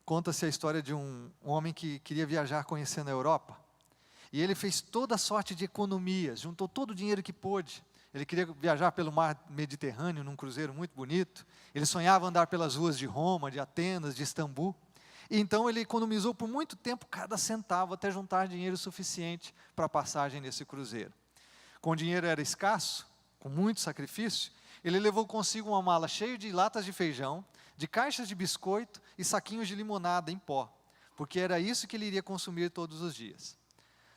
conta-se a história de um homem que queria viajar conhecendo a Europa. E ele fez toda sorte de economias, juntou todo o dinheiro que pôde. Ele queria viajar pelo mar Mediterrâneo, num cruzeiro muito bonito. Ele sonhava andar pelas ruas de Roma, de Atenas, de Istambul. E então ele economizou por muito tempo cada centavo, até juntar dinheiro suficiente para a passagem nesse cruzeiro. Com o dinheiro era escasso, com muito sacrifício, ele levou consigo uma mala cheia de latas de feijão, de caixas de biscoito e saquinhos de limonada em pó, porque era isso que ele iria consumir todos os dias.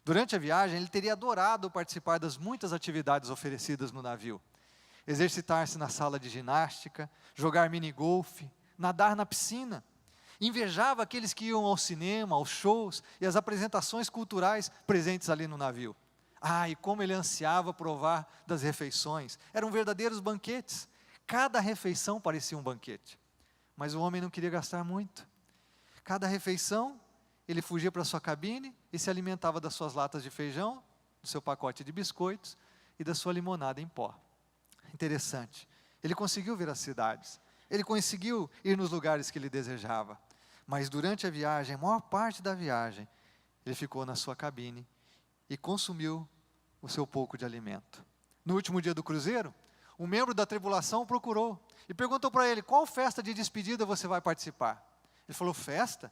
Durante a viagem, ele teria adorado participar das muitas atividades oferecidas no navio. Exercitar-se na sala de ginástica, jogar minigolfe, nadar na piscina. Invejava aqueles que iam ao cinema, aos shows e às apresentações culturais presentes ali no navio. E como ele ansiava provar das refeições. Eram verdadeiros banquetes. Cada refeição parecia um banquete. Mas o homem não queria gastar muito. Cada refeição, ele fugia para a sua cabine e se alimentava das suas latas de feijão, do seu pacote de biscoitos e da sua limonada em pó. Interessante. Ele conseguiu ver as cidades. Ele conseguiu ir nos lugares que ele desejava. Mas durante a viagem, a maior parte da viagem, ele ficou na sua cabine e consumiu o seu pouco de alimento. No último dia do cruzeiro, um membro da tripulação o procurou e perguntou para ele: qual festa de despedida você vai participar? Ele falou: festa?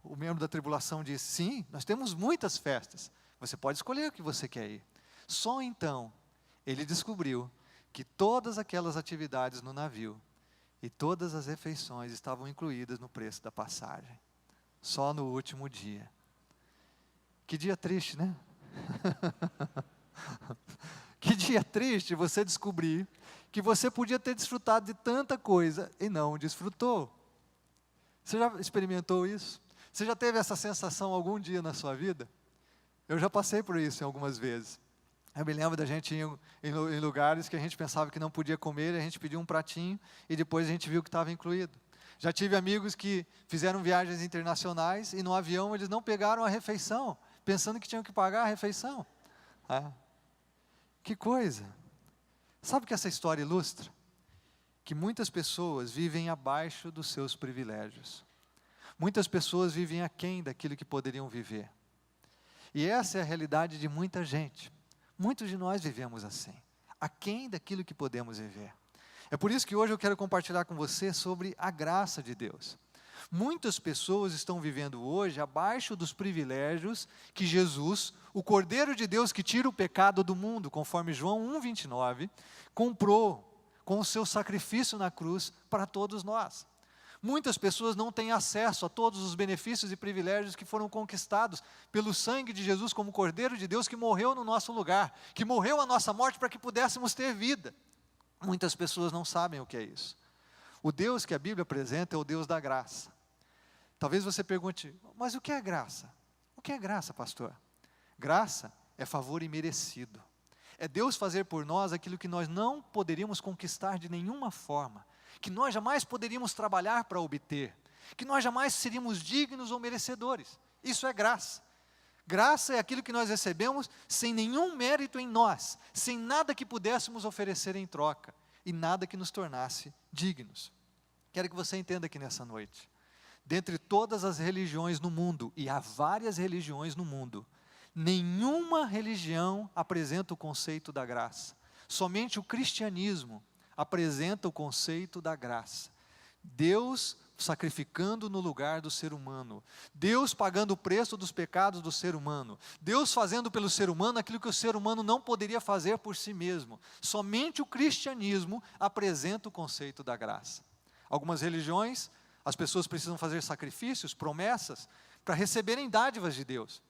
O membro da tripulação disse: sim, nós temos muitas festas, você pode escolher o que você quer ir. Só então, ele descobriu que todas aquelas atividades no navio e todas as refeições estavam incluídas no preço da passagem. Só no último dia. Que dia triste, né? Que dia triste você descobrir que você podia ter desfrutado de tanta coisa e não desfrutou. Você já experimentou isso? Você já teve essa sensação algum dia na sua vida? Eu já passei por isso algumas vezes. Eu me lembro da gente ir em lugares que a gente pensava que não podia comer, e a gente pediu um pratinho e depois a gente viu que estava incluído. Já tive amigos que fizeram viagens internacionais e no avião eles não pegaram a refeição, pensando que tinham que pagar a refeição. Que coisa! Sabe o que essa história ilustra? Que muitas pessoas vivem abaixo dos seus privilégios. Muitas pessoas vivem aquém daquilo que poderiam viver. E essa é a realidade de muita gente. Muitos de nós vivemos assim, aquém daquilo que podemos viver. É por isso que hoje eu quero compartilhar com você sobre a graça de Deus. Muitas pessoas estão vivendo hoje abaixo dos privilégios que Jesus, o Cordeiro de Deus que tira o pecado do mundo, conforme João 1,29, comprou com o seu sacrifício na cruz para todos nós. Muitas pessoas não têm acesso a todos os benefícios e privilégios que foram conquistados pelo sangue de Jesus como Cordeiro de Deus que morreu no nosso lugar, que morreu a nossa morte para que pudéssemos ter vida. Muitas pessoas não sabem o que é isso. O Deus que a Bíblia apresenta é o Deus da graça. Talvez você pergunte: mas o que é graça? O que é graça, pastor? Graça é favor imerecido. É Deus fazer por nós aquilo que nós não poderíamos conquistar de nenhuma forma, que nós jamais poderíamos trabalhar para obter, que nós jamais seríamos dignos ou merecedores. Isso é graça. Graça é aquilo que nós recebemos sem nenhum mérito em nós, sem nada que pudéssemos oferecer em troca, e nada que nos tornasse dignos. Quero que você entenda aqui nessa noite, dentre todas as religiões no mundo, e há várias religiões no mundo, nenhuma religião apresenta o conceito da graça. Somente o cristianismo apresenta o conceito da graça. Deus sacrificando no lugar do ser humano. Deus pagando o preço dos pecados do ser humano. Deus fazendo pelo ser humano aquilo que o ser humano não poderia fazer por si mesmo. Somente o cristianismo apresenta o conceito da graça. Algumas religiões, as pessoas precisam fazer sacrifícios, promessas, para receberem dádivas de Deus.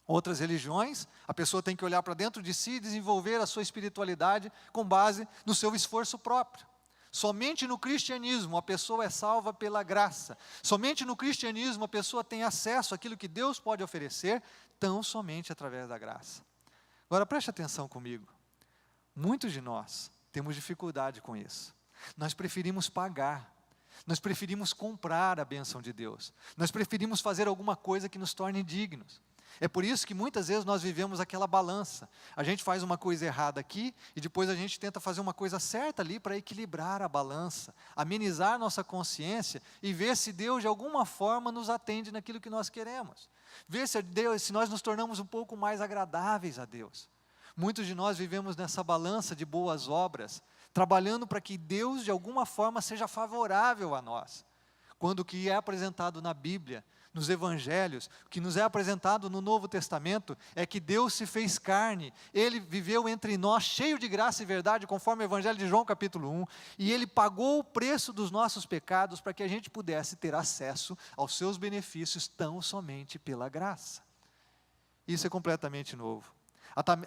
Outras religiões, a pessoa tem que olhar para dentro de si e desenvolver a sua espiritualidade com base no seu esforço próprio. Somente no cristianismo a pessoa é salva pela graça. Somente no cristianismo a pessoa tem acesso àquilo que Deus pode oferecer, tão somente através da graça. Agora preste atenção comigo. Muitos de nós temos dificuldade com isso. Nós preferimos pagar. Nós preferimos comprar a bênção de Deus. Nós preferimos fazer alguma coisa que nos torne dignos. É por isso que muitas vezes nós vivemos aquela balança. A gente faz uma coisa errada aqui e depois a gente tenta fazer uma coisa certa ali para equilibrar a balança, amenizar nossa consciência e ver se Deus de alguma forma nos atende naquilo que nós queremos. Ver se nós nos tornamos um pouco mais agradáveis a Deus. Muitos de nós vivemos nessa balança de boas obras, trabalhando para que Deus de alguma forma seja favorável a nós. Quando o que é apresentado na Bíblia, nos Evangelhos, o que nos é apresentado no Novo Testamento, é que Deus se fez carne, Ele viveu entre nós, cheio de graça e verdade, conforme o Evangelho de João capítulo 1, e Ele pagou o preço dos nossos pecados, para que a gente pudesse ter acesso aos seus benefícios, tão somente pela graça. Isso é completamente novo.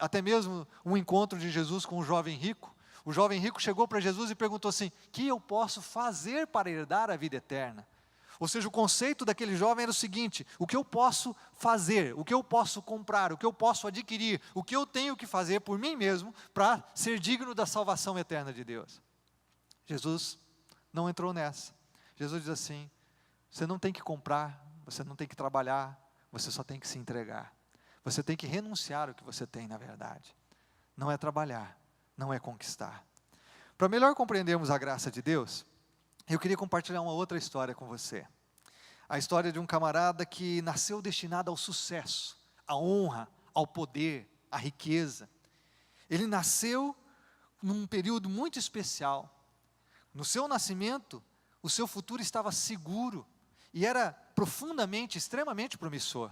Até mesmo um encontro de Jesus com um jovem rico, o jovem rico chegou para Jesus e perguntou assim: que eu posso fazer para herdar a vida eterna? Ou seja, o conceito daquele jovem era o seguinte: o que eu posso fazer, o que eu posso comprar, o que eu posso adquirir, o que eu tenho que fazer por mim mesmo para ser digno da salvação eterna de Deus? Jesus não entrou nessa. Jesus diz assim: você não tem que comprar, você não tem que trabalhar, você só tem que se entregar. Você tem que renunciar ao que você tem, na verdade. Não é trabalhar, não é conquistar. Para melhor compreendermos a graça de Deus, eu queria compartilhar uma outra história com você. A história de um camarada que nasceu destinado ao sucesso, à honra, ao poder, à riqueza. Ele nasceu num período muito especial. No seu nascimento, o seu futuro estava seguro e era profundamente, extremamente promissor.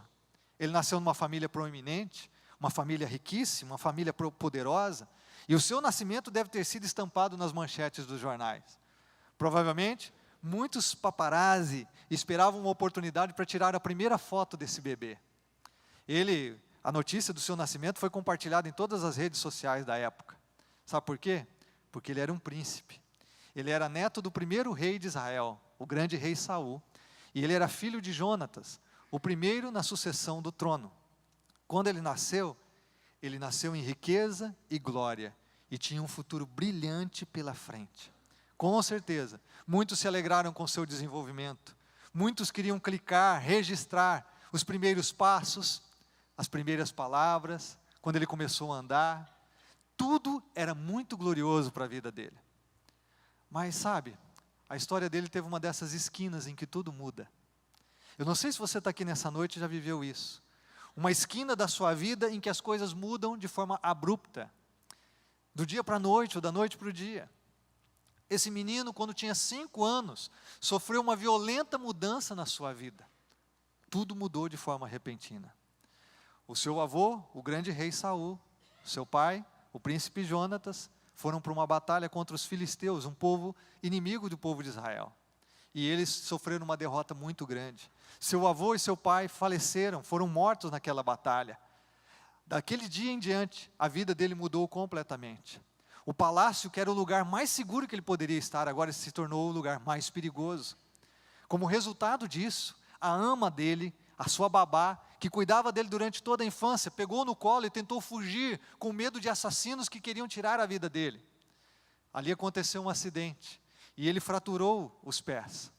Ele nasceu numa família proeminente, uma família riquíssima, uma família poderosa, e o seu nascimento deve ter sido estampado nas manchetes dos jornais. Provavelmente, muitos paparazzi esperavam uma oportunidade para tirar a primeira foto desse bebê. A notícia do seu nascimento foi compartilhada em todas as redes sociais da época. Sabe por quê? Porque ele era um príncipe. Ele era neto do primeiro rei de Israel, o grande rei Saul, e ele era filho de Jonatas, o primeiro na sucessão do trono. Quando ele nasceu em riqueza e glória, e tinha um futuro brilhante pela frente. Com certeza, muitos se alegraram com seu desenvolvimento, muitos queriam clicar, registrar os primeiros passos, as primeiras palavras, quando ele começou a andar. Tudo era muito glorioso para a vida dele. Mas sabe, a história dele teve uma dessas esquinas em que tudo muda. Eu não sei se você está aqui nessa noite e já viveu isso. Uma esquina da sua vida em que as coisas mudam de forma abrupta, do dia para a noite ou da noite para o dia. Esse menino, quando tinha 5 anos, sofreu uma violenta mudança na sua vida. Tudo mudou de forma repentina. O seu avô, o grande rei Saul, seu pai, o príncipe Jonatas, foram para uma batalha contra os filisteus, um povo inimigo do povo de Israel. E eles sofreram uma derrota muito grande. Seu avô e seu pai faleceram, foram mortos naquela batalha. Daquele dia em diante, a vida dele mudou completamente. O palácio, que era o lugar mais seguro que ele poderia estar, agora se tornou o lugar mais perigoso. Como resultado disso, a ama dele, a sua babá, que cuidava dele durante toda a infância, pegou no colo e tentou fugir com medo de assassinos que queriam tirar a vida dele. Ali aconteceu um acidente e ele fraturou os pés.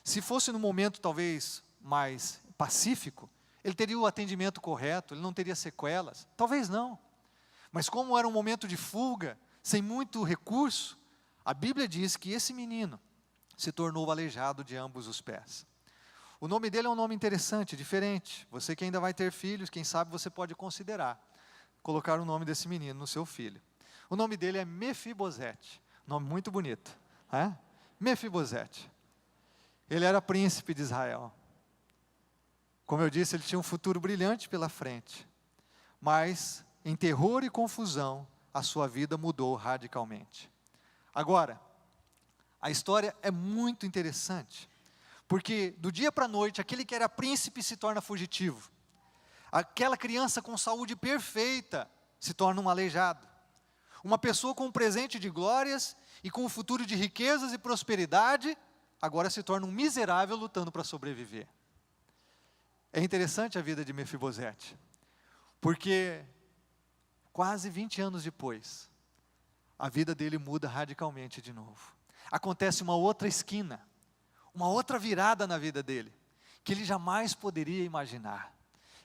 Se fosse num momento talvez mais pacífico, ele teria o atendimento correto, ele não teria sequelas, talvez não. Mas como era um momento de fuga, sem muito recurso, a Bíblia diz que esse menino se tornou aleijado de ambos os pés. O nome dele é um nome interessante, diferente. Você que ainda vai ter filhos, quem sabe você pode considerar colocar o nome desse menino no seu filho. O nome dele é Mefibosete, nome muito bonito, né? Mefibosete. Ele era príncipe de Israel. Como eu disse, ele tinha um futuro brilhante pela frente. Mas, em terror e confusão, a sua vida mudou radicalmente. Agora, a história é muito interessante, porque do dia para a noite, aquele que era príncipe se torna fugitivo. Aquela criança com saúde perfeita se torna um aleijado. Uma pessoa com um presente de glórias e com um futuro de riquezas e prosperidade, agora se torna um miserável lutando para sobreviver. É interessante a vida de Mefibosete, porque quase 20 anos depois, a vida dele muda radicalmente de novo. Acontece uma outra esquina, uma outra virada na vida dele, que ele jamais poderia imaginar.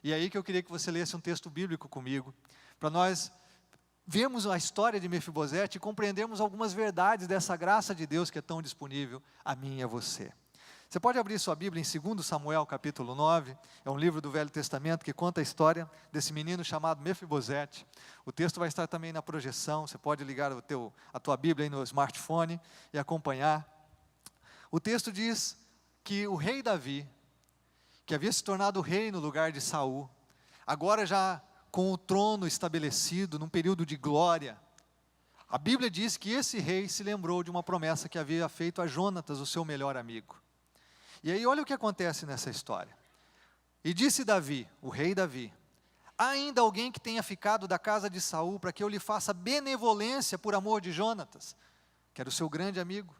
E é aí que eu queria que você lesse um texto bíblico comigo, para nós vermos a história de Mefibosete e compreendermos algumas verdades dessa graça de Deus que é tão disponível a mim e a você. Você pode abrir sua Bíblia em 2 Samuel capítulo 9, é um livro do Velho Testamento que conta a história desse menino chamado Mefibosete. O texto vai estar também na projeção, você pode ligar a tua Bíblia aí no smartphone e acompanhar. O texto diz que o rei Davi, que havia se tornado rei no lugar de Saul, agora já com o trono estabelecido, num período de glória, a Bíblia diz que esse rei se lembrou de uma promessa que havia feito a Jonatas, o seu melhor amigo. E aí olha o que acontece nessa história. E disse Davi, o rei Davi: há ainda alguém que tenha ficado da casa de Saul para que eu lhe faça benevolência por amor de Jonatas, que era o seu grande amigo?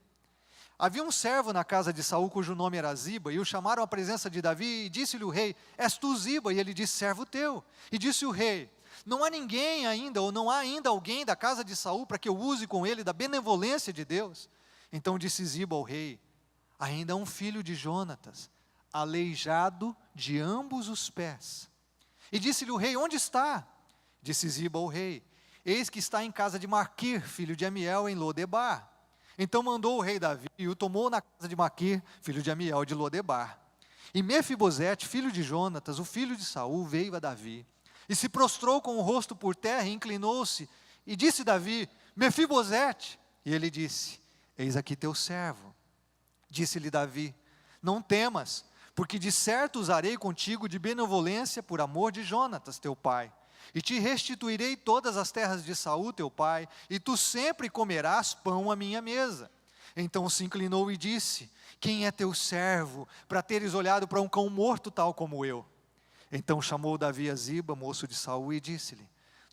Havia um servo na casa de Saul cujo nome era Ziba, e o chamaram à presença de Davi, e disse-lhe o rei: és tu Ziba? E ele disse: servo teu. E disse o rei: não há ninguém ainda, ou não há ainda alguém da casa de Saul para que eu use com ele da benevolência de Deus? Então disse Ziba ao rei: ainda há um filho de Jonatas, aleijado de ambos os pés. E disse-lhe o rei: onde está? Disse Ziba ao rei: eis que está em casa de Maquir, filho de Amiel, em Lodebar. Então mandou o rei Davi e o tomou na casa de Maquir, filho de Amiel, de Lodebar. E Mefibosete, filho de Jonatas, o filho de Saul, veio a Davi, e se prostrou com o rosto por terra, e inclinou-se, e disse Davi: Mefibosete. E ele disse: eis aqui teu servo. Disse-lhe Davi: não temas, porque de certo usarei contigo de benevolência por amor de Jonatas, teu pai. E te restituirei todas as terras de Saul, teu pai, e tu sempre comerás pão à minha mesa. Então se inclinou e disse: quem é teu servo, para teres olhado para um cão morto tal como eu? Então chamou Davi a Ziba, moço de Saul, e disse-lhe: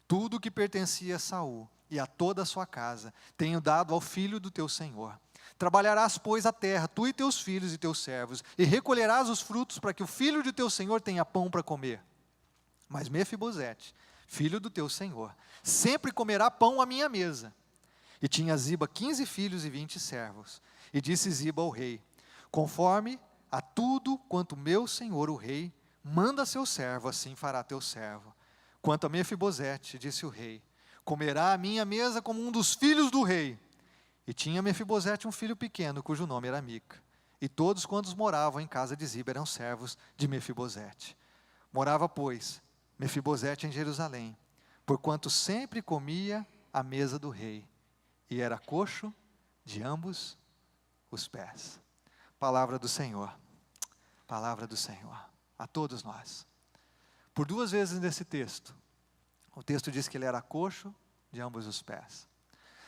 tudo o que pertencia a Saul e a toda a sua casa tenho dado ao filho do teu senhor. Trabalharás, pois, a terra, tu e teus filhos e teus servos, e recolherás os frutos para que o filho de teu senhor tenha pão para comer. Mas Mefibosete, filho do teu senhor, sempre comerá pão à minha mesa. E tinha Ziba 15 filhos e 20 servos. E disse Ziba ao rei: conforme a tudo quanto meu senhor o rei manda seu servo, assim fará teu servo. Quanto a Mefibosete, disse o rei, comerá à minha mesa como um dos filhos do rei. E tinha Mefibosete um filho pequeno, cujo nome era Mica. E todos quantos moravam em casa de Ziba eram servos de Mefibosete. Morava, pois, Mefibosete em Jerusalém, porquanto sempre comia à mesa do rei, e era coxo de ambos os pés. Palavra do Senhor, a todos nós. Por duas vezes nesse texto, o texto diz que ele era coxo de ambos os pés.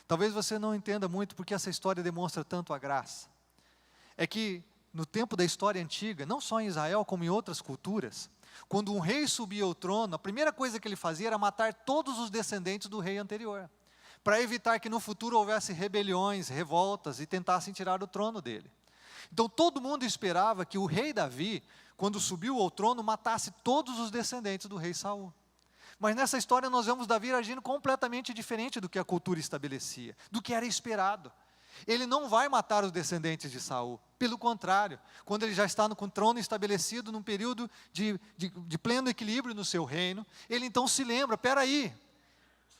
Talvez você não entenda muito porque essa história demonstra tanto a graça. É que no tempo da história antiga, não só em Israel como em outras culturas, quando um rei subia ao trono, a primeira coisa que ele fazia era matar todos os descendentes do rei anterior, para evitar que no futuro houvesse rebeliões, revoltas e tentassem tirar o trono dele. Então todo mundo esperava que o rei Davi, quando subiu ao trono, matasse todos os descendentes do rei Saul. Mas nessa história nós vemos Davi agindo completamente diferente do que a cultura estabelecia, do que era esperado. Ele não vai matar os descendentes de Saul, pelo contrário, quando ele já está com o trono estabelecido num período de pleno equilíbrio no seu reino, ele então se lembra: peraí,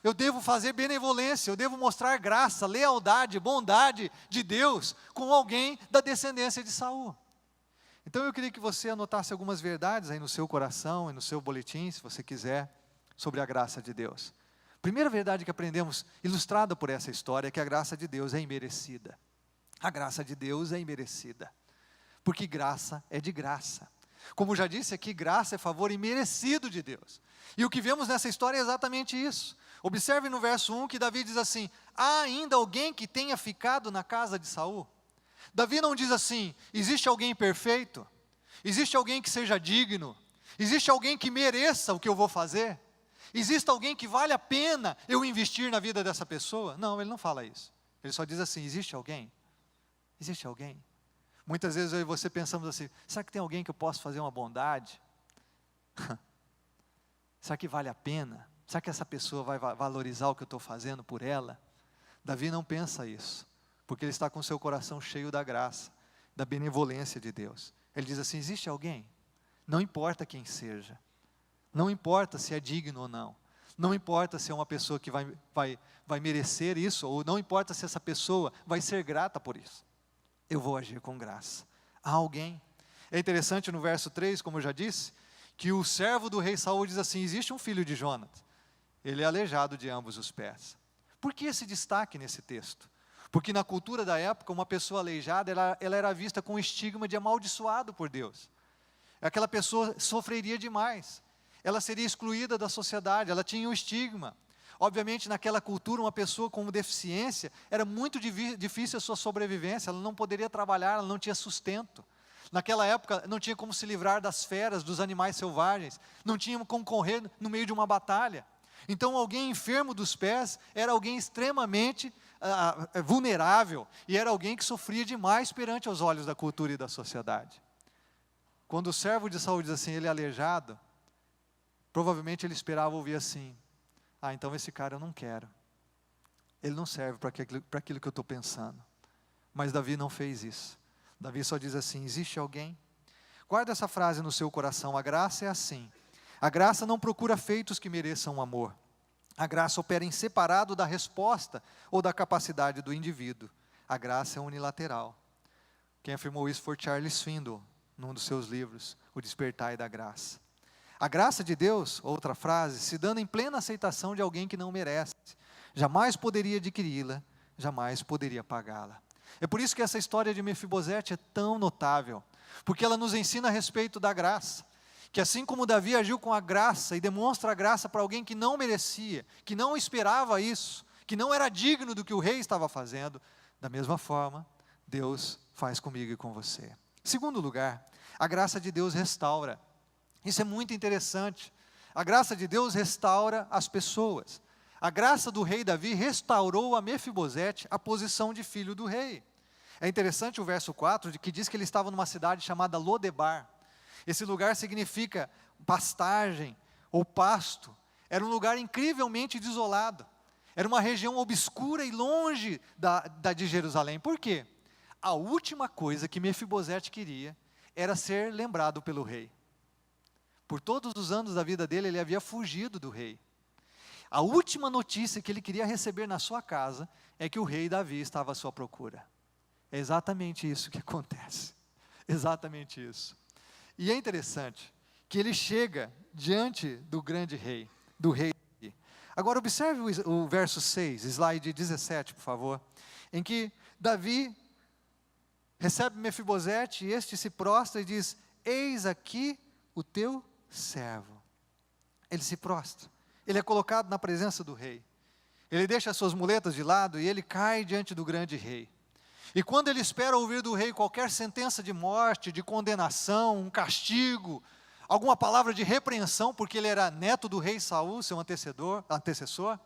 eu devo fazer benevolência, eu devo mostrar graça, lealdade, bondade de Deus com alguém da descendência de Saul. Então eu queria que você anotasse algumas verdades aí no seu coração e no seu boletim, se você quiser, sobre a graça de Deus. Primeira verdade que aprendemos, ilustrada por essa história, é que a graça de Deus é imerecida. A graça de Deus é imerecida, porque graça é de graça. Como já disse aqui, graça é favor imerecido de Deus. E o que vemos nessa história é exatamente isso. Observe no verso 1 que Davi diz assim: há ainda alguém que tenha ficado na casa de Saul? Davi não diz assim: existe alguém perfeito? Existe alguém que seja digno? Existe alguém que mereça o que eu vou fazer? Existe alguém que vale a pena eu investir na vida dessa pessoa? Não, ele não fala isso. Ele só diz assim: existe alguém? Existe alguém? Muitas vezes eu e você pensamos assim: será que tem alguém que eu posso fazer uma bondade? Será que vale a pena? Será que essa pessoa vai valorizar o que eu estou fazendo por ela? Davi não pensa isso, porque ele está com seu coração cheio da graça, da benevolência de Deus. Ele diz assim: existe alguém? Não importa quem seja, não importa se é digno ou não, não importa se é uma pessoa que vai merecer isso, ou não importa se essa pessoa vai ser grata por isso. Eu vou agir com graça. Há alguém. É interessante no verso 3, como eu já disse, que o servo do rei Saul diz assim: existe um filho de Jonatas, ele é aleijado de ambos os pés. Por que esse destaque nesse texto? Porque na cultura da época, uma pessoa aleijada, ela era vista com o estigma de amaldiçoado por Deus. Aquela pessoa sofreria demais, ela seria excluída da sociedade, ela tinha um estigma. Obviamente, naquela cultura, uma pessoa com deficiência, era muito difícil a sua sobrevivência, ela não poderia trabalhar, ela não tinha sustento. Naquela época, não tinha como se livrar das feras, dos animais selvagens, não tinha como correr no meio de uma batalha. Então, alguém enfermo dos pés era alguém extremamente vulnerável, e era alguém que sofria demais perante os olhos da cultura e da sociedade. Quando o servo de Saul diz assim: ele é aleijado, provavelmente ele esperava ouvir assim: ah, então esse cara eu não quero, ele não serve para aquilo que eu estou pensando. Mas Davi não fez isso. Davi só diz assim: existe alguém? Guarda essa frase no seu coração: a graça é assim. A graça não procura feitos que mereçam amor. A graça opera em separado da resposta ou da capacidade do indivíduo. A graça é unilateral. Quem afirmou isso foi Charles Swindoll, num dos seus livros, O Despertar da Graça. A graça de Deus, outra frase, se dando em plena aceitação de alguém que não merece, jamais poderia adquiri-la, jamais poderia pagá-la. É por isso que essa história de Mefibosete é tão notável, porque ela nos ensina a respeito da graça, que assim como Davi agiu com a graça e demonstra a graça para alguém que não merecia, que não esperava isso, que não era digno do que o rei estava fazendo, da mesma forma, Deus faz comigo e com você. Segundo lugar, a graça de Deus restaura. Isso é muito interessante. A graça de Deus restaura as pessoas. A graça do rei Davi restaurou a Mefibosete a posição de filho do rei. É interessante o verso 4, que diz que ele estava numa cidade chamada Lodebar. Esse lugar significa pastagem ou pasto. Era um lugar incrivelmente desolado. Era uma região obscura e longe de Jerusalém. Por quê? A última coisa que Mefibosete queria era ser lembrado pelo rei. Por todos os anos da vida dele, ele havia fugido do rei. A última notícia que ele queria receber na sua casa é que o rei Davi estava à sua procura. É exatamente isso que acontece. Exatamente isso. E é interessante que ele chega diante do grande rei, do rei Davi. Agora observe o verso 6, slide 17, por favor, em que Davi recebe Mefibosete e este se prostra e diz: eis aqui o teu servo. Ele se prostra, ele é colocado na presença do rei, ele deixa as suas muletas de lado e ele cai diante do grande rei. E quando ele espera ouvir do rei qualquer sentença de morte, de condenação, um castigo, alguma palavra de repreensão, porque ele era neto do rei Saul, seu antecessor,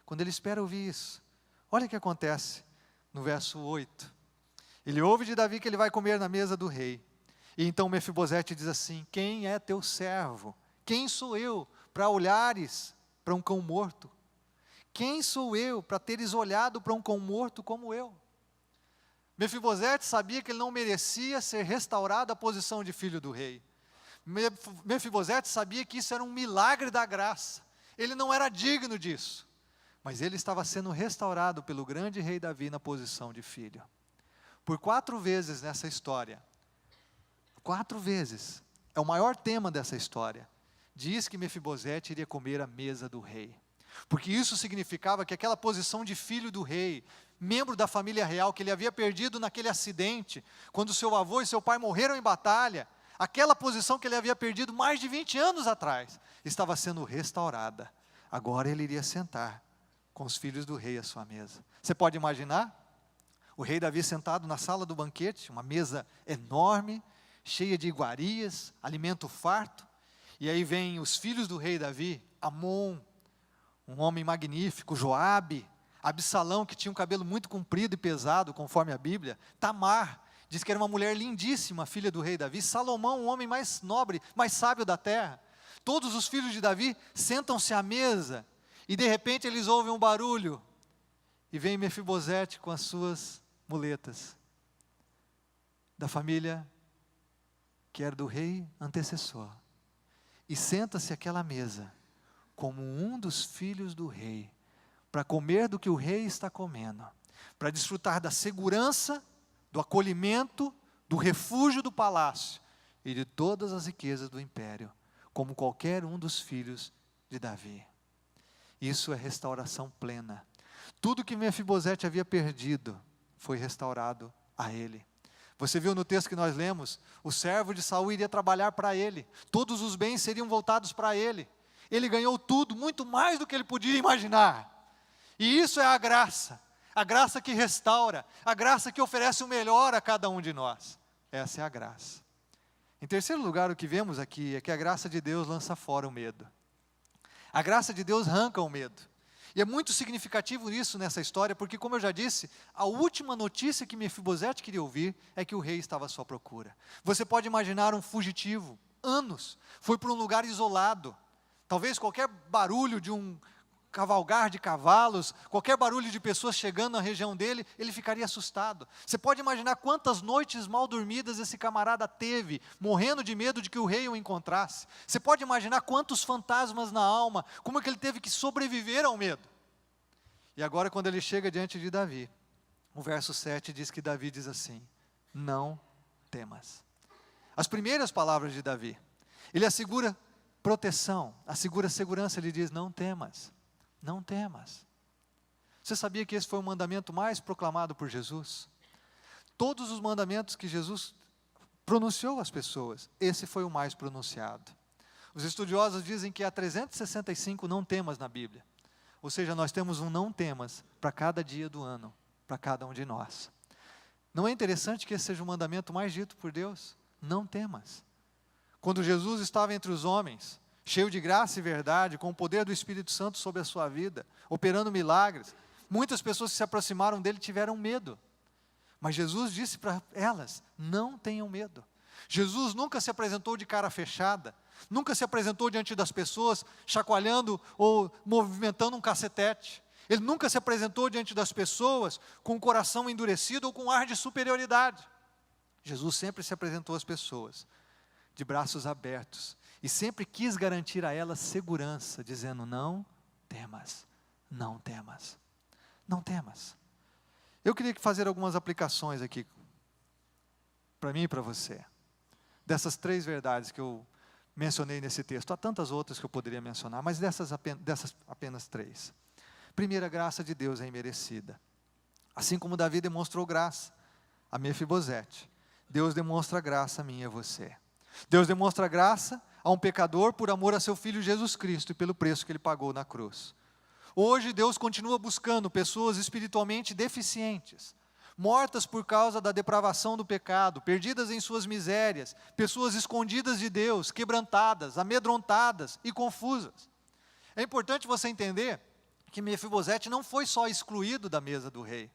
quando ele espera ouvir isso, olha o que acontece no verso 8. Ele ouve de Davi que ele vai comer na mesa do rei. E então Mefibosete diz assim: quem é teu servo? Quem sou eu para olhares para um cão morto? Quem sou eu para teres olhado para um cão morto como eu? Mefibosete sabia que ele não merecia ser restaurado à posição de filho do rei. Mefibosete sabia que isso era um milagre da graça. Ele não era digno disso. Mas ele estava sendo restaurado pelo grande rei Davi na posição de filho. Por 4 vezes nessa história, 4 vezes, é o maior tema dessa história, diz que Mefibosete iria comer à mesa do rei. Porque isso significava que aquela posição de filho do rei, membro da família real, que ele havia perdido naquele acidente, quando seu avô e seu pai morreram em batalha, aquela posição que ele havia perdido mais de 20 anos atrás, estava sendo restaurada. Agora ele iria sentar com os filhos do rei à sua mesa. Você pode imaginar? O rei Davi sentado na sala do banquete, uma mesa enorme, cheia de iguarias, alimento farto, e aí vem os filhos do rei Davi, Amon, um homem magnífico, Joabe, Absalão, que tinha um cabelo muito comprido e pesado, conforme a Bíblia, Tamar, diz que era uma mulher lindíssima, filha do rei Davi, Salomão, um homem mais nobre, mais sábio da terra. Todos os filhos de Davi sentam-se à mesa, e de repente eles ouvem um barulho, e vem Mefibosete com as suas muletas. da família que era do rei antecessor, e senta-se àquela mesa, como um dos filhos do rei, para comer do que o rei está comendo, para desfrutar da segurança, do acolhimento, do refúgio do palácio, e de todas as riquezas do império, como qualquer um dos filhos de Davi. Isso é restauração plena. Tudo que Mefibosete havia perdido, foi restaurado a ele. Você viu no texto que nós lemos, o servo de Saul iria trabalhar para ele, todos os bens seriam voltados para ele. Ele ganhou tudo, muito mais do que ele podia imaginar. E isso é a graça que restaura, a graça que oferece o melhor a cada um de nós. Essa é a graça. Em terceiro lugar, o que vemos aqui é que a graça de Deus lança fora o medo. A graça de Deus arranca o medo. E é muito significativo isso nessa história, porque, como eu já disse, a última notícia que Mefibosete queria ouvir é que o rei estava à sua procura. Você pode imaginar um fugitivo, anos, foi para um lugar isolado. Talvez qualquer barulho de um cavalgar de cavalos, qualquer barulho de pessoas chegando na região dele, ele ficaria assustado. Você pode imaginar quantas noites mal dormidas esse camarada teve, morrendo de medo de que o rei o encontrasse. Você pode imaginar quantos fantasmas na alma, como é que ele teve que sobreviver ao medo. E agora, quando ele chega diante de Davi, o verso 7 diz que Davi diz assim: não temas. As primeiras palavras de Davi, ele assegura proteção, assegura segurança, ele diz: não temas. Não temas. Você sabia que esse foi o mandamento mais proclamado por Jesus? Todos os mandamentos que Jesus pronunciou às pessoas, esse foi o mais pronunciado. Os estudiosos dizem que há 365 não temas na Bíblia. Ou seja, nós temos um não temas para cada dia do ano, para cada um de nós. Não é interessante que esse seja o mandamento mais dito por Deus? Não temas. Quando Jesus estava entre os homens, cheio de graça e verdade, com o poder do Espírito Santo sobre a sua vida, operando milagres, muitas pessoas que se aproximaram dele tiveram medo. Mas Jesus disse para elas: não tenham medo. Jesus nunca se apresentou de cara fechada, nunca se apresentou diante das pessoas chacoalhando ou movimentando um cacetete. Ele nunca se apresentou diante das pessoas com o coração endurecido ou com ar de superioridade. Jesus sempre se apresentou às pessoas de braços abertos, e sempre quis garantir a elas segurança, dizendo: não temas, não temas, não temas. Eu queria fazer algumas aplicações aqui, para mim e para você, dessas três verdades que eu mencionei nesse texto. Há tantas outras que eu poderia mencionar, mas dessas apenas três. Primeira, a graça de Deus é imerecida. Assim como Davi demonstrou graça a Mefibosete, Deus demonstra graça a mim e a você. Deus demonstra graça a um pecador por amor a seu Filho Jesus Cristo e pelo preço que Ele pagou na cruz. Hoje Deus continua buscando pessoas espiritualmente deficientes, mortas por causa da depravação do pecado, perdidas em suas misérias, pessoas escondidas de Deus, quebrantadas, amedrontadas e confusas. É importante você entender que Mefibosete não foi só excluído da mesa do rei,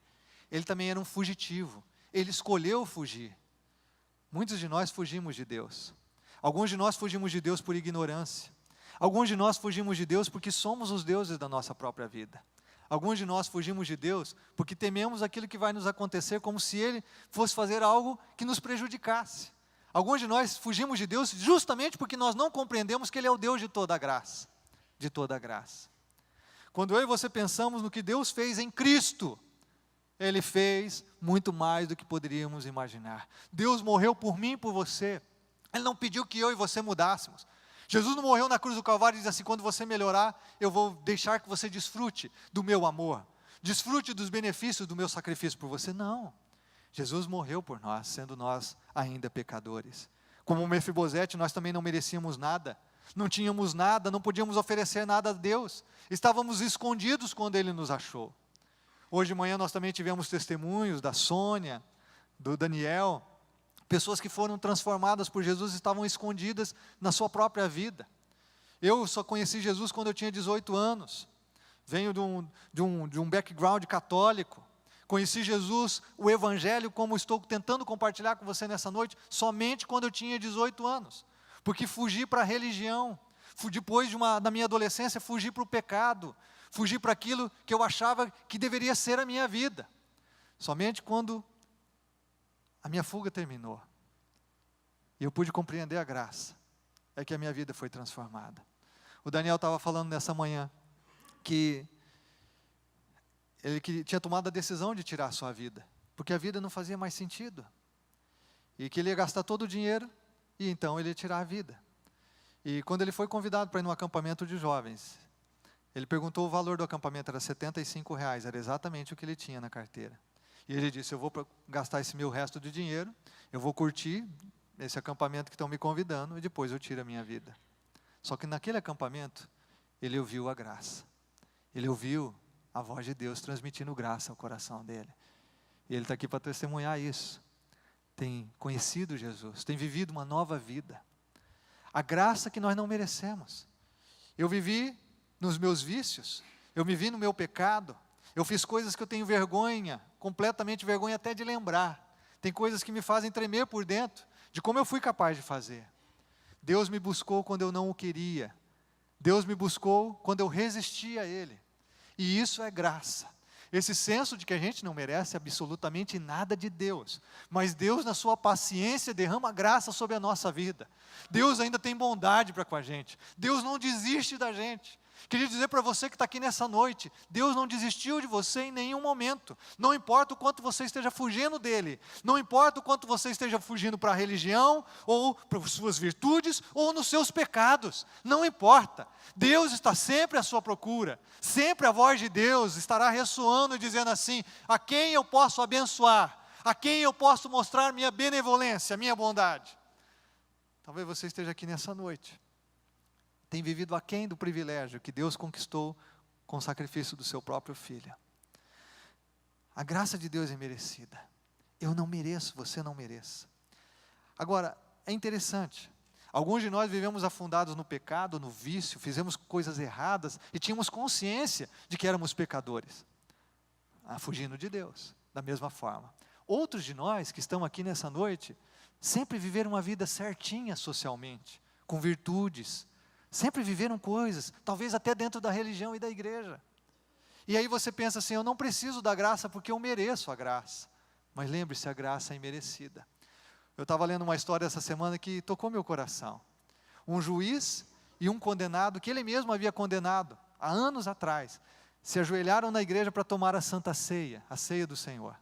ele também era um fugitivo, ele escolheu fugir. Muitos de nós fugimos de Deus. Alguns de nós fugimos de Deus por ignorância. Alguns de nós fugimos de Deus porque somos os deuses da nossa própria vida. Alguns de nós fugimos de Deus porque tememos aquilo que vai nos acontecer, como se Ele fosse fazer algo que nos prejudicasse. Alguns de nós fugimos de Deus justamente porque nós não compreendemos que Ele é o Deus de toda a graça. De toda a graça. Quando eu e você pensamos no que Deus fez em Cristo, Ele fez muito mais do que poderíamos imaginar. Deus morreu por mim e por você. Ele não pediu que eu e você mudássemos. Jesus não morreu na cruz do Calvário e diz assim: quando você melhorar, eu vou deixar que você desfrute do meu amor, desfrute dos benefícios do meu sacrifício por você. Não. Jesus morreu por nós, sendo nós ainda pecadores. Como Mefibosete, nós também não merecíamos nada, não tínhamos nada, não podíamos oferecer nada a Deus. Estávamos escondidos quando Ele nos achou. Hoje de manhã nós também tivemos testemunhos da Sônia, do Daniel, pessoas que foram transformadas por Jesus estavam escondidas na sua própria vida. Eu só conheci Jesus quando eu tinha 18 anos. Venho de um background católico. Conheci Jesus, o Evangelho, como estou tentando compartilhar com você nessa noite, somente quando eu tinha 18 anos. Porque fugi para a religião. Depois da minha adolescência, fugi para o pecado. Fugi para aquilo que eu achava que deveria ser a minha vida. Somente quando a minha fuga terminou. E eu pude compreender a graça. É que a minha vida foi transformada. O Daniel estava falando nessa manhã que ele tinha tomado a decisão de tirar a sua vida, porque a vida não fazia mais sentido. E que ele ia gastar todo o dinheiro, e então ele ia tirar a vida. E quando ele foi convidado para ir num acampamento de jovens, ele perguntou o valor do acampamento, era R$75, era exatamente o que ele tinha na carteira. E ele disse, eu vou gastar esse meu resto de dinheiro, eu vou curtir esse acampamento que estão me convidando, e depois eu tiro a minha vida. Só que naquele acampamento, ele ouviu a graça. Ele ouviu a voz de Deus transmitindo graça ao coração dele. E ele está aqui para testemunhar isso. Tem conhecido Jesus, tem vivido uma nova vida. A graça que nós não merecemos. Eu vivi nos meus vícios, eu me vi no meu pecado, eu fiz coisas que eu tenho vergonha, completamente vergonha até de lembrar. Tem coisas que me fazem tremer por dentro, de como eu fui capaz de fazer. Deus me buscou quando eu não o queria. Deus me buscou quando eu resisti a Ele. E isso é graça. Esse senso de que a gente não merece absolutamente nada de Deus. Mas Deus, na sua paciência, derrama graça sobre a nossa vida. Deus ainda tem bondade para com a gente. Deus não desiste da gente. Queria dizer para você que está aqui nessa noite, Deus não desistiu de você em nenhum momento. Não importa o quanto você esteja fugindo dEle. Não importa o quanto você esteja fugindo para a religião, ou para as suas virtudes, ou nos seus pecados. Não importa. Deus está sempre à sua procura. Sempre a voz de Deus estará ressoando e dizendo assim, a quem eu posso abençoar? A quem eu posso mostrar minha benevolência, minha bondade? Talvez você esteja aqui nessa noite. Tem vivido aquém do privilégio que Deus conquistou com o sacrifício do seu próprio Filho. A graça de Deus é merecida. Eu não mereço, você não merece. Agora, é interessante. Alguns de nós vivemos afundados no pecado, no vício, fizemos coisas erradas e tínhamos consciência de que éramos pecadores. Fugindo de Deus, da mesma forma. Outros de nós que estão aqui nessa noite, sempre viveram uma vida certinha socialmente, com virtudes, sempre viveram coisas, talvez até dentro da religião e da igreja. E aí você pensa assim, eu não preciso da graça porque eu mereço a graça. Mas lembre-se, a graça é imerecida. Eu estava lendo uma história essa semana que tocou meu coração. Um juiz e um condenado, que ele mesmo havia condenado, há anos atrás, se ajoelharam na igreja para tomar a Santa Ceia, a ceia do Senhor.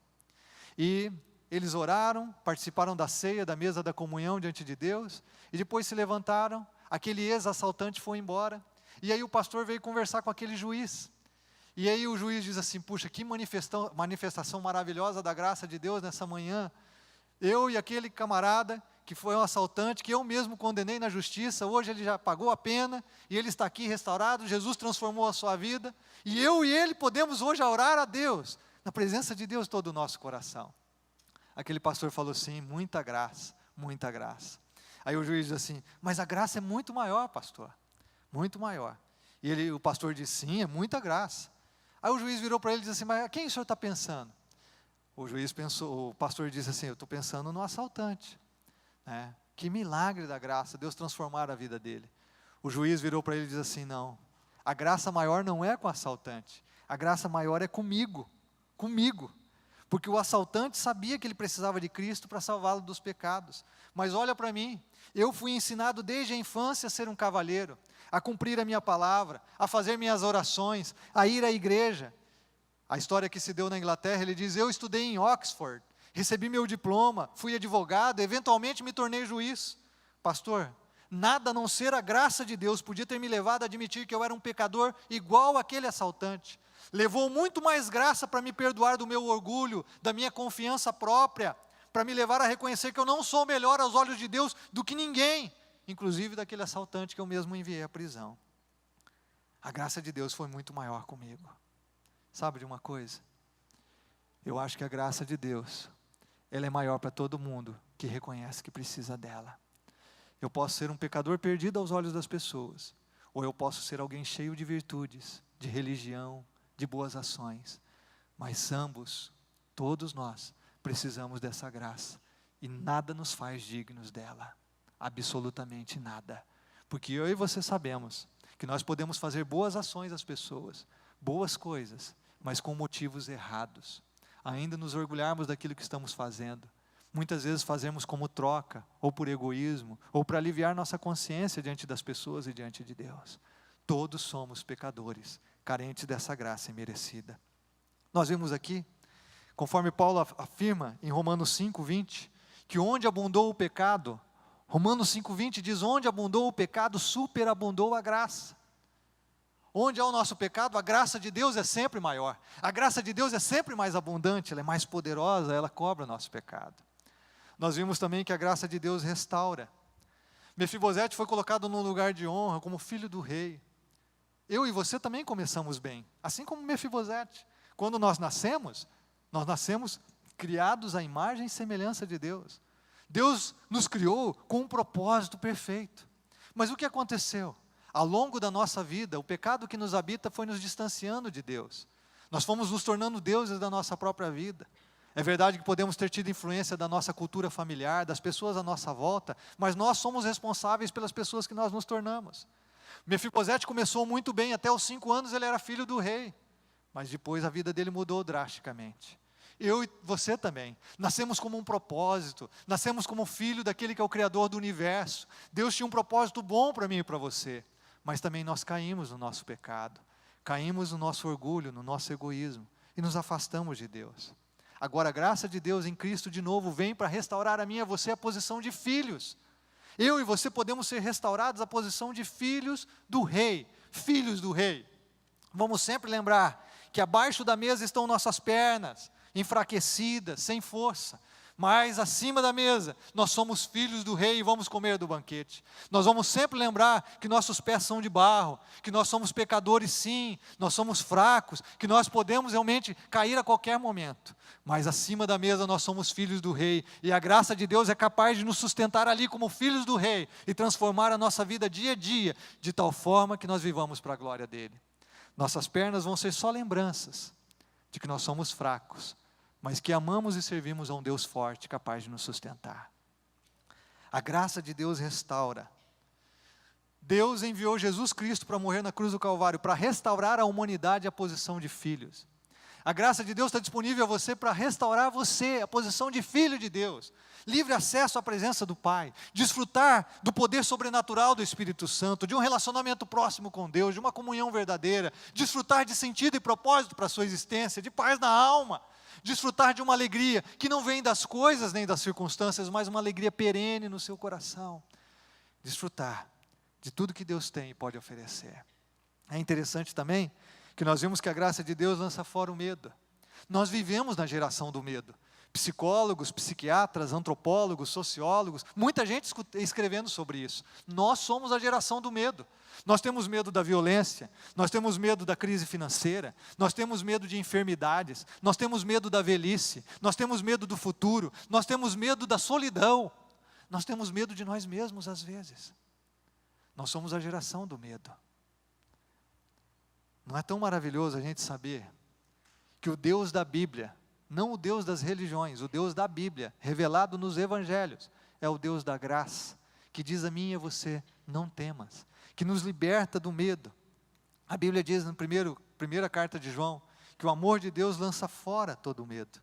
E eles oraram, participaram da ceia, da mesa da comunhão diante de Deus, e depois se levantaram. Aquele ex-assaltante foi embora, e aí o pastor veio conversar com aquele juiz, e aí o juiz diz assim, puxa, que manifestação maravilhosa da graça de Deus nessa manhã, eu e aquele camarada, que foi um assaltante, que eu mesmo condenei na justiça, hoje ele já pagou a pena, e ele está aqui restaurado, Jesus transformou a sua vida, e eu e ele podemos hoje orar a Deus, na presença de Deus todo o nosso coração. Aquele pastor falou assim, muita graça, muita graça. Aí o juiz diz assim, mas a graça é muito maior, pastor, muito maior. E o pastor disse, sim, é muita graça. Aí o juiz virou para ele e disse assim, mas quem o senhor está pensando? O pastor disse assim, eu estou pensando no assaltante. Né? Que milagre da graça, Deus transformar a vida dele. O juiz virou para ele e disse assim, não, a graça maior não é com o assaltante, a graça maior é comigo. Porque o assaltante sabia que ele precisava de Cristo para salvá-lo dos pecados. Mas olha para mim, eu fui ensinado desde a infância a ser um cavalheiro, a cumprir a minha palavra, a fazer minhas orações, a ir à igreja. A história que se deu na Inglaterra, ele diz, eu estudei em Oxford, recebi meu diploma, fui advogado, eventualmente me tornei juiz. Pastor, nada a não ser a graça de Deus podia ter me levado a admitir que eu era um pecador igual aquele assaltante. Levou muito mais graça para me perdoar do meu orgulho, da minha confiança própria, para me levar a reconhecer que eu não sou melhor aos olhos de Deus do que ninguém, inclusive daquele assaltante que eu mesmo enviei à prisão. A graça de Deus foi muito maior comigo. Sabe de uma coisa? Eu acho que a graça de Deus, ela é maior para todo mundo que reconhece que precisa dela. Eu posso ser um pecador perdido aos olhos das pessoas, ou eu posso ser alguém cheio de virtudes, de religião, de boas ações, mas ambos, todos nós, precisamos dessa graça, e nada nos faz dignos dela, absolutamente nada, porque eu e você sabemos, que nós podemos fazer boas ações às pessoas, boas coisas, mas com motivos errados, ainda nos orgulharmos daquilo que estamos fazendo, muitas vezes fazemos como troca, ou por egoísmo, ou para aliviar nossa consciência diante das pessoas e diante de Deus. Todos somos pecadores, carentes dessa graça imerecida. Nós vimos aqui, conforme Paulo afirma em Romanos 5:20, que onde abundou o pecado, Romanos 5:20 diz, onde abundou o pecado, superabundou a graça. Onde há o nosso pecado, a graça de Deus é sempre maior. A graça de Deus é sempre mais abundante, ela é mais poderosa, ela cobra o nosso pecado. Nós vimos também que a graça de Deus restaura. Mefibosete foi colocado num lugar de honra como filho do rei. Eu e você também começamos bem, assim como Mefibosete. Quando nós nascemos criados à imagem e semelhança de Deus. Deus nos criou com um propósito perfeito. Mas o que aconteceu? Ao longo da nossa vida, o pecado que nos habita foi nos distanciando de Deus. Nós fomos nos tornando deuses da nossa própria vida. É verdade que podemos ter tido influência da nossa cultura familiar, das pessoas à nossa volta, mas nós somos responsáveis pelas pessoas que nós nos tornamos. Mefibosete começou muito bem, até os 5 anos ele era filho do rei, mas depois a vida dele mudou drasticamente. Eu e você também, nascemos como um propósito, nascemos como filho daquele que é o Criador do universo. Deus tinha um propósito bom para mim e para você, mas também nós caímos no nosso pecado, caímos no nosso orgulho, no nosso egoísmo, e nos afastamos de Deus. Agora a graça de Deus em Cristo de novo vem para restaurar a mim e a você a posição de filhos. Eu e você podemos ser restaurados à posição de filhos do rei, filhos do rei. Vamos sempre lembrar que abaixo da mesa estão nossas pernas, enfraquecidas, sem força, mas acima da mesa, nós somos filhos do rei e vamos comer do banquete. Nós vamos sempre lembrar que nossos pés são de barro, que nós somos pecadores sim, nós somos fracos, que nós podemos realmente cair a qualquer momento, mas acima da mesa nós somos filhos do rei, e a graça de Deus é capaz de nos sustentar ali como filhos do rei, e transformar a nossa vida dia a dia, de tal forma que nós vivamos para a glória dele. Nossas pernas vão ser só lembranças de que nós somos fracos, mas que amamos e servimos a um Deus forte, capaz de nos sustentar. A graça de Deus restaura. Deus enviou Jesus Cristo para morrer na cruz do Calvário, para restaurar a humanidade à posição de filhos. A graça de Deus está disponível a você para restaurar você, a posição de filho de Deus. Livre acesso à presença do Pai, desfrutar do poder sobrenatural do Espírito Santo, de um relacionamento próximo com Deus, de uma comunhão verdadeira, desfrutar de sentido e propósito para a sua existência, de paz na alma, desfrutar de uma alegria que não vem das coisas nem das circunstâncias, mas uma alegria perene no seu coração. Desfrutar de tudo que Deus tem e pode oferecer. É interessante também que nós vimos que a graça de Deus lança fora o medo. Nós vivemos na geração do medo. Psicólogos, psiquiatras, antropólogos, sociólogos, muita gente escrevendo sobre isso. Nós somos a geração do medo. Nós temos medo da violência, nós temos medo da crise financeira, nós temos medo de enfermidades, nós temos medo da velhice, nós temos medo do futuro, nós temos medo da solidão, nós temos medo de nós mesmos às vezes. Nós somos a geração do medo. Não é tão maravilhoso a gente saber que o Deus da Bíblia, não o Deus das religiões, o Deus da Bíblia, revelado nos Evangelhos, é o Deus da graça, que diz a mim e a você, não temas, que nos liberta do medo. A Bíblia diz na primeira carta de João, que o amor de Deus lança fora todo o medo.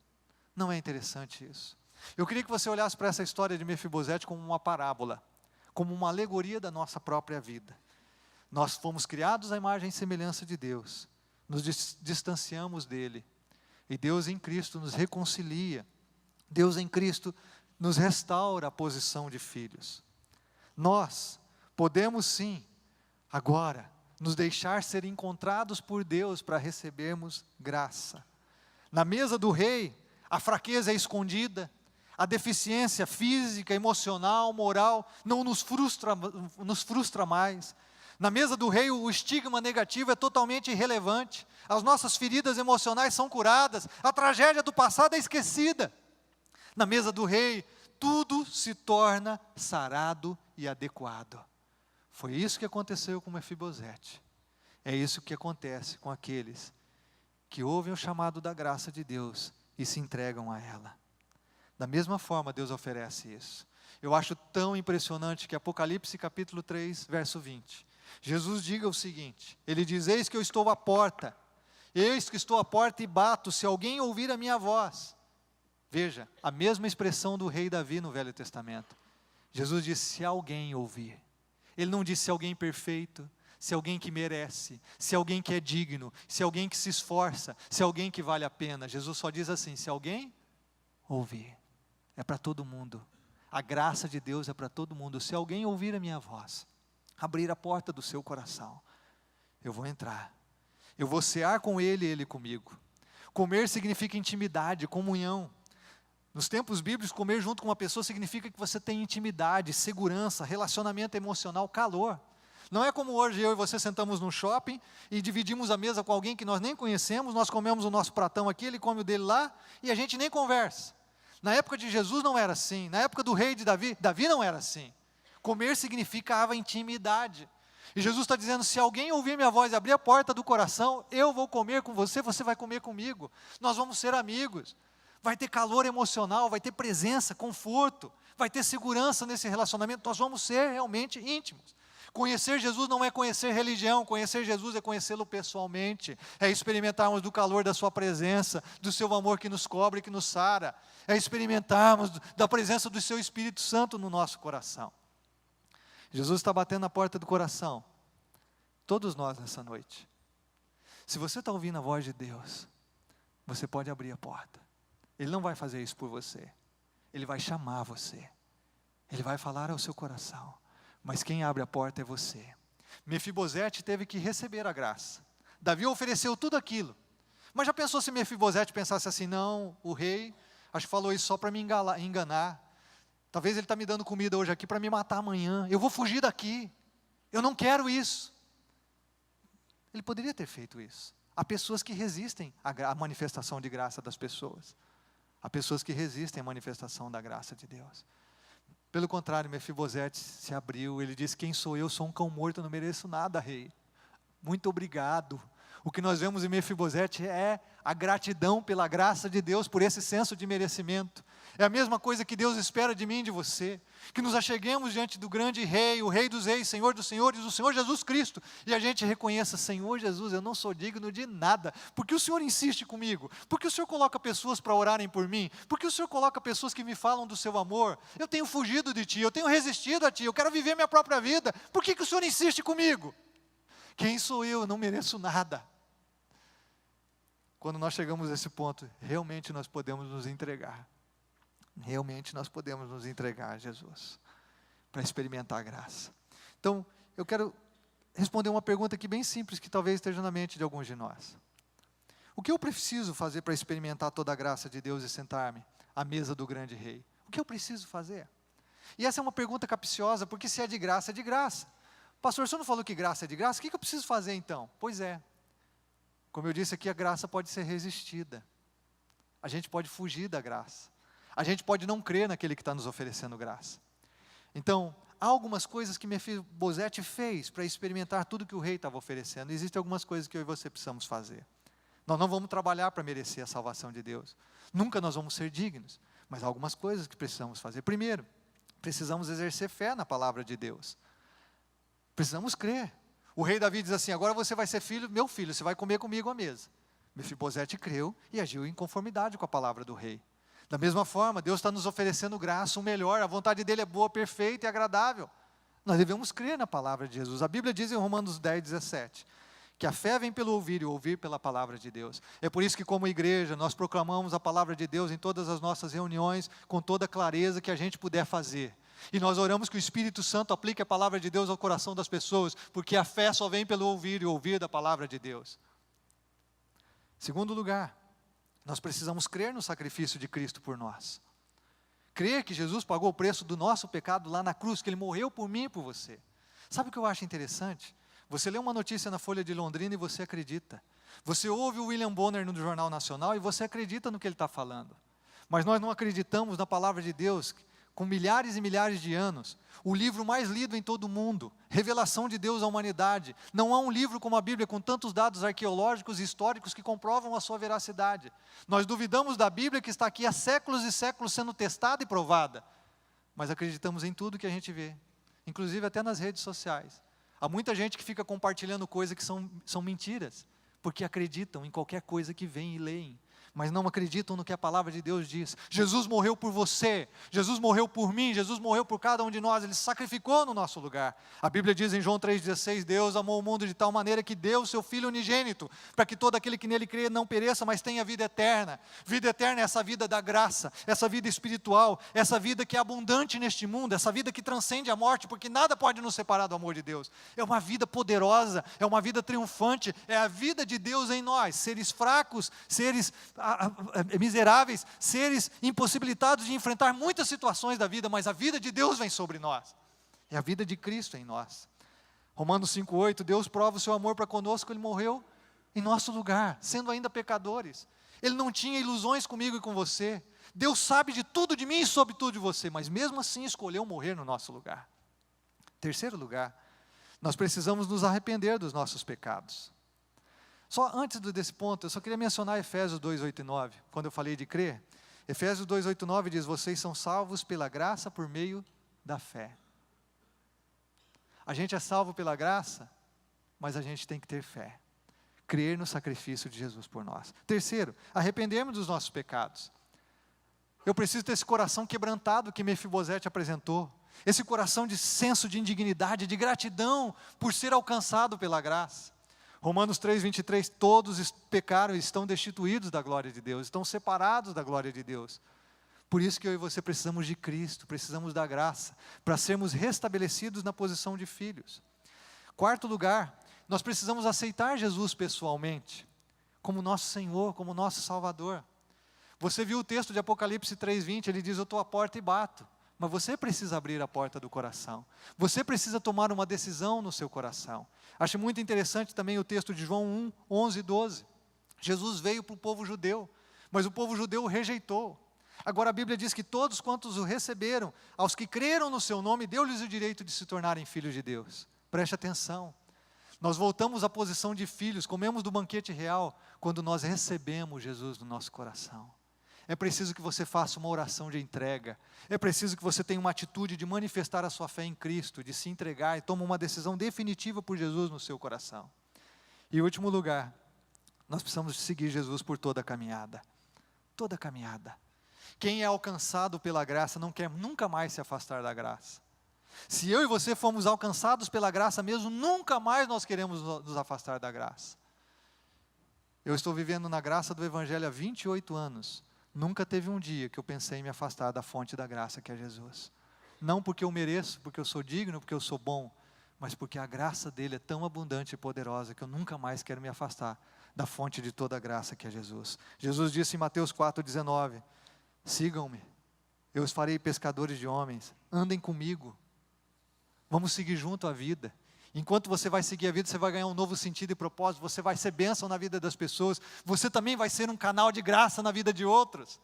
Não é interessante isso? Eu queria que você olhasse para essa história de Mefibosete como uma parábola, como uma alegoria da nossa própria vida. Nós fomos criados à imagem e semelhança de Deus, nos distanciamos dele, e Deus em Cristo nos reconcilia, Deus em Cristo nos restaura a posição de filhos. Nós podemos sim, agora, nos deixar ser encontrados por Deus para recebermos graça. Na mesa do rei, a fraqueza é escondida, a deficiência física, emocional, moral, não nos frustra mais. Na mesa do rei, o estigma negativo é totalmente irrelevante. As nossas feridas emocionais são curadas. A tragédia do passado é esquecida. Na mesa do rei, tudo se torna sarado e adequado. Foi isso que aconteceu com Mefibosete. É isso que acontece com aqueles que ouvem o chamado da graça de Deus e se entregam a ela. Da mesma forma, Deus oferece isso. Eu acho tão impressionante que Apocalipse capítulo 3, verso 20. Jesus diga o seguinte, ele diz, eis que eu estou à porta, eis que estou à porta e bato, se alguém ouvir a minha voz Veja, a mesma expressão do rei Davi no Velho Testamento. Jesus disse, se alguém ouvir. Ele não disse se alguém perfeito, se alguém que merece, se alguém que é digno, se alguém que se esforça, se alguém que vale a pena. Jesus só diz assim, se alguém ouvir. É para todo mundo. A graça de Deus é para todo mundo. Se alguém ouvir a minha voz, abrir a porta do seu coração, eu vou entrar. Eu vou cear com ele e ele comigo. Comer significa intimidade, comunhão. Nos tempos bíblicos, comer junto com uma pessoa significa que você tem intimidade, segurança, relacionamento emocional, calor. Não é como hoje eu e você sentamos no shopping e dividimos a mesa com alguém que nós nem conhecemos, nós comemos o nosso pratão aqui, ele come o dele lá e a gente nem conversa. Na época de Jesus não era assim, na época do rei de Davi, Davi não era assim. Comer significava intimidade. E Jesus está dizendo, se alguém ouvir minha voz e abrir a porta do coração, eu vou comer com você, você vai comer comigo. Nós vamos ser amigos. Vai ter calor emocional, vai ter presença, conforto, vai ter segurança nesse relacionamento, nós vamos ser realmente íntimos. Conhecer Jesus não é conhecer religião, conhecer Jesus é conhecê-lo pessoalmente, é experimentarmos do calor da sua presença, do seu amor que nos cobre e que nos sara, é experimentarmos da presença do seu Espírito Santo no nosso coração. Jesus está batendo na porta do coração, todos nós nessa noite. Se você está ouvindo a voz de Deus, você pode abrir a porta. Ele não vai fazer isso por você. Ele vai chamar você. Ele vai falar ao seu coração. Mas quem abre a porta é você. Mefibosete teve que receber a graça. Davi ofereceu tudo aquilo. Mas já pensou se Mefibosete pensasse assim, não, o rei, acho que falou isso só para me enganar. Talvez ele está me dando comida hoje aqui para me matar amanhã. Eu vou fugir daqui. Eu não quero isso. Ele poderia ter feito isso. Há pessoas que resistem à manifestação de graça das pessoas. Há pessoas que resistem à manifestação da graça de Deus. Pelo contrário, Mefibosete se abriu, ele disse, quem sou eu? Sou um cão morto, eu não mereço nada, rei. Muito obrigado. O que nós vemos em Mefibosete é a gratidão pela graça de Deus, por esse senso de merecimento. É a mesma coisa que Deus espera de mim e de você, que nos acheguemos diante do grande rei, o rei dos reis, Senhor dos senhores, o Senhor Jesus Cristo, e a gente reconheça, Senhor Jesus, eu não sou digno de nada, porque o Senhor insiste comigo, porque o Senhor coloca pessoas para orarem por mim, porque o Senhor coloca pessoas que me falam do seu amor, eu tenho fugido de Ti, eu tenho resistido a Ti, eu quero viver minha própria vida, por que o Senhor insiste comigo? Quem sou eu? Eu não mereço nada. Quando nós chegamos a esse ponto, realmente nós podemos nos entregar. Realmente nós podemos nos entregar a Jesus, para experimentar a graça. Então, eu quero responder uma pergunta aqui bem simples, que talvez esteja na mente de alguns de nós. O que eu preciso fazer para experimentar toda a graça de Deus e sentar-me à mesa do grande rei? O que eu preciso fazer? E essa é uma pergunta capciosa, porque se é de graça, é de graça. Pastor, o senhor não falou que graça é de graça? O que eu preciso fazer então? Pois é. Como eu disse aqui, a graça pode ser resistida. A gente pode fugir da graça. A gente pode não crer naquele que está nos oferecendo graça. Então, há algumas coisas que Mefibosete fez para experimentar tudo que o rei estava oferecendo. Existem algumas coisas que eu e você precisamos fazer. Nós não vamos trabalhar para merecer a salvação de Deus. Nunca nós vamos ser dignos. Mas há algumas coisas que precisamos fazer. Primeiro, precisamos exercer fé na palavra de Deus. Precisamos crer. O rei Davi diz assim, agora você vai ser filho, meu filho, você vai comer comigo à mesa. Mefibosete creu e agiu em conformidade com a palavra do rei. Da mesma forma, Deus está nos oferecendo graça, o melhor, a vontade dele é boa, perfeita e agradável. Nós devemos crer na palavra de Jesus. A Bíblia diz em Romanos 10, 17, que a fé vem pelo ouvir e o ouvir pela palavra de Deus. É por isso que como igreja, nós proclamamos a palavra de Deus em todas as nossas reuniões, com toda a clareza que a gente puder fazer. E nós oramos que o Espírito Santo aplique a palavra de Deus ao coração das pessoas, porque a fé só vem pelo ouvir e ouvir da palavra de Deus. Segundo lugar, nós precisamos crer no sacrifício de Cristo por nós. Crer que Jesus pagou o preço do nosso pecado lá na cruz, que Ele morreu por mim e por você. Sabe o que eu acho interessante? Você lê uma notícia na Folha de Londrina e você acredita. Você ouve o William Bonner no Jornal Nacional e você acredita no que ele está falando. Mas nós não acreditamos na palavra de Deus, com milhares e milhares de anos, o livro mais lido em todo o mundo, revelação de Deus à humanidade. Não há um livro como a Bíblia com tantos dados arqueológicos e históricos que comprovam a sua veracidade. Nós duvidamos da Bíblia que está aqui há séculos e séculos sendo testada e provada, mas acreditamos em tudo que a gente vê, inclusive até nas redes sociais. Há muita gente que fica compartilhando coisas que são mentiras, porque acreditam em qualquer coisa que vem e leem. mas não acreditam no que a palavra de Deus diz. Jesus morreu por você, Jesus morreu por mim, Jesus morreu por cada um de nós, Ele se sacrificou no nosso lugar. A Bíblia diz em João 3,16, Deus amou o mundo de tal maneira que deu o seu Filho unigênito, para que todo aquele que nele crê não pereça, mas tenha vida eterna. Vida eterna é essa vida da graça, essa vida espiritual, essa vida que é abundante neste mundo, essa vida que transcende a morte, porque nada pode nos separar do amor de Deus. É uma vida poderosa, é uma vida triunfante, é a vida de Deus em nós, seres fracos, seres miseráveis, seres impossibilitados de enfrentar muitas situações da vida, mas a vida de Deus vem sobre nós, é a vida de Cristo em nós. Romanos 5,8, Deus prova o seu amor para conosco, Ele morreu em nosso lugar, sendo ainda pecadores. Ele não tinha ilusões comigo e com você. Deus sabe de tudo de mim e sobre tudo de você, mas mesmo assim escolheu morrer no nosso lugar. Terceiro lugar, nós precisamos nos arrepender dos nossos pecados. Só antes desse ponto, eu só queria mencionar Efésios 2,8 e 9, quando eu falei de crer. Efésios 2,8 e 9 diz, vocês são salvos pela graça por meio da fé. A gente é salvo pela graça, mas a gente tem que ter fé. Crer no sacrifício de Jesus por nós. Terceiro, arrependermos dos nossos pecados. Eu preciso ter esse coração quebrantado que Mefibosete apresentou. Esse coração de senso de indignidade, de gratidão por ser alcançado pela graça. Romanos 3,23, todos pecaram e estão destituídos da glória de Deus, estão separados da glória de Deus. Por isso que eu e você precisamos de Cristo, precisamos da graça, para sermos restabelecidos na posição de filhos. Quarto lugar, nós precisamos aceitar Jesus pessoalmente, como nosso Senhor, como nosso Salvador. Você viu o texto de Apocalipse 3,20, ele diz, eu estou à porta e bato. Mas você precisa abrir a porta do coração. Você precisa tomar uma decisão no seu coração. Acho muito interessante também o texto de João 1, 11 e 12. Jesus veio para o povo judeu, mas o povo judeu o rejeitou. Agora a Bíblia diz que todos quantos o receberam, aos que creram no seu nome, deu-lhes o direito de se tornarem filhos de Deus. Preste atenção. Nós voltamos à posição de filhos, comemos do banquete real, quando nós recebemos Jesus no nosso coração. É preciso que você faça uma oração de entrega. É preciso que você tenha uma atitude de manifestar a sua fé em Cristo, de se entregar e tome uma decisão definitiva por Jesus no seu coração. E em último lugar, nós precisamos seguir Jesus por toda a caminhada. Toda a caminhada. Quem é alcançado pela graça não quer nunca mais se afastar da graça. Se eu e você fomos alcançados pela graça mesmo, nunca mais nós queremos nos afastar da graça. Eu estou vivendo na graça do Evangelho há 28 anos. Nunca teve um dia que eu pensei em me afastar da fonte da graça que é Jesus. Não porque eu mereço, porque eu sou digno, porque eu sou bom, mas porque a graça dele é tão abundante e poderosa que eu nunca mais quero me afastar da fonte de toda a graça que é Jesus. Jesus disse em Mateus 4,19, sigam-me, eu os farei pescadores de homens, andem comigo, vamos seguir junto a vida. Enquanto você vai seguir a vida, você vai ganhar um novo sentido e propósito, você vai ser bênção na vida das pessoas, você também vai ser um canal de graça na vida de outros.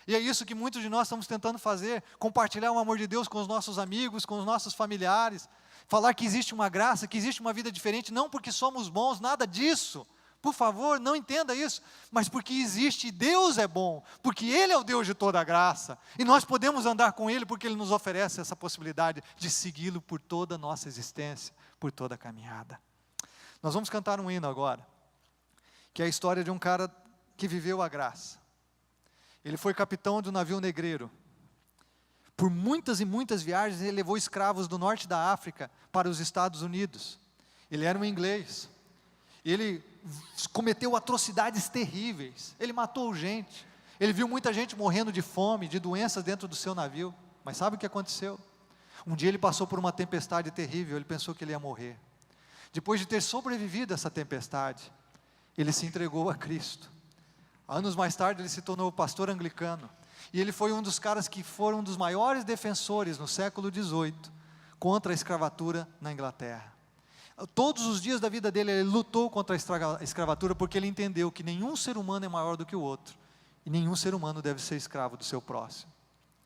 E é isso que muitos de nós estamos tentando fazer, compartilhar o amor de Deus com os nossos amigos, com os nossos familiares, falar que existe uma graça, que existe uma vida diferente, não porque somos bons, nada disso. Por favor, não entenda isso, mas porque existe, Deus é bom, porque Ele é o Deus de toda a graça, e nós podemos andar com Ele porque Ele nos oferece essa possibilidade de segui-lo por toda a nossa existência, por toda a caminhada. Nós vamos cantar um hino agora, que é a história de um cara que viveu a graça. Ele foi capitão do navio negreiro. Por muitas e muitas viagens, ele levou escravos do norte da África para os Estados Unidos. Ele era um inglês. Ele cometeu atrocidades terríveis, ele matou gente, ele viu muita gente morrendo de fome, de doenças dentro do seu navio, mas sabe o que aconteceu? Um dia ele passou por uma tempestade terrível, ele pensou que ele ia morrer. Depois de ter sobrevivido a essa tempestade, ele se entregou a Cristo. Anos mais tarde ele se tornou pastor anglicano, e ele foi um dos caras que foram um dos maiores defensores no século XVIII, contra a escravatura na Inglaterra. Todos os dias da vida dele, ele lutou contra a escravatura, porque ele entendeu que nenhum ser humano é maior do que o outro, e nenhum ser humano deve ser escravo do seu próximo.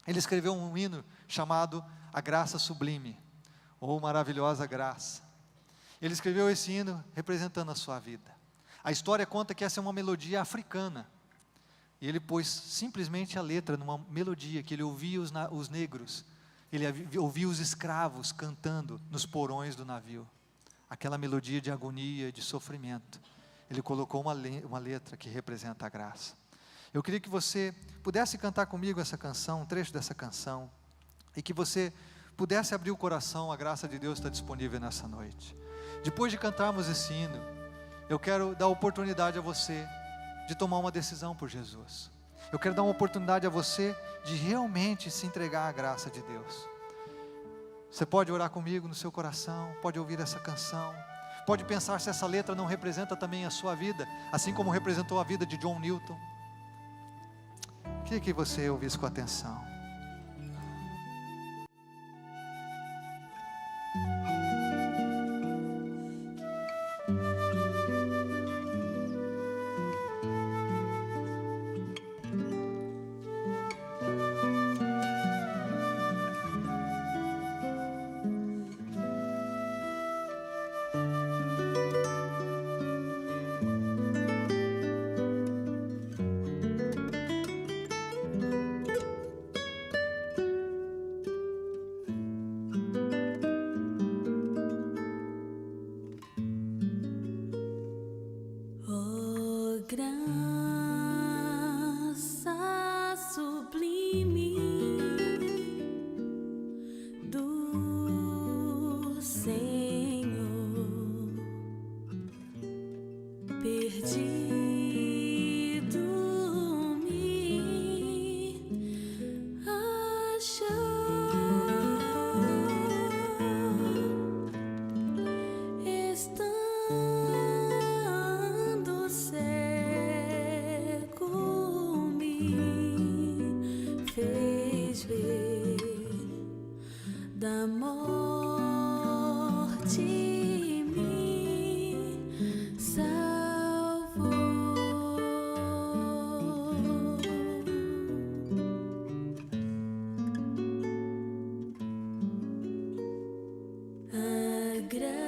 Ele escreveu um hino chamado A Graça Sublime, ou Maravilhosa Graça. Ele escreveu esse hino representando a sua vida. A história conta que essa é uma melodia africana, e ele pôs simplesmente a letra numa melodia que ele ouvia os negros, ele ouvia os escravos cantando nos porões do navio. Aquela melodia de agonia, de sofrimento. Ele colocou uma letra que representa a graça. Eu queria que você pudesse cantar comigo essa canção, um trecho dessa canção, e que você pudesse abrir o coração, a graça de Deus está disponível nessa noite. Depois de cantarmos esse hino, eu quero dar oportunidade a você de tomar uma decisão por Jesus. Eu quero dar uma oportunidade a você de realmente se entregar à graça de Deus. Você pode orar comigo no seu coração, pode ouvir essa canção, pode pensar se essa letra não representa também a sua vida, assim como representou a vida de John Newton. Queria que você ouvisse com atenção. Graça sublime do Senhor, perdido me achou, estando cego me fez ver, da morte me salvou. A graça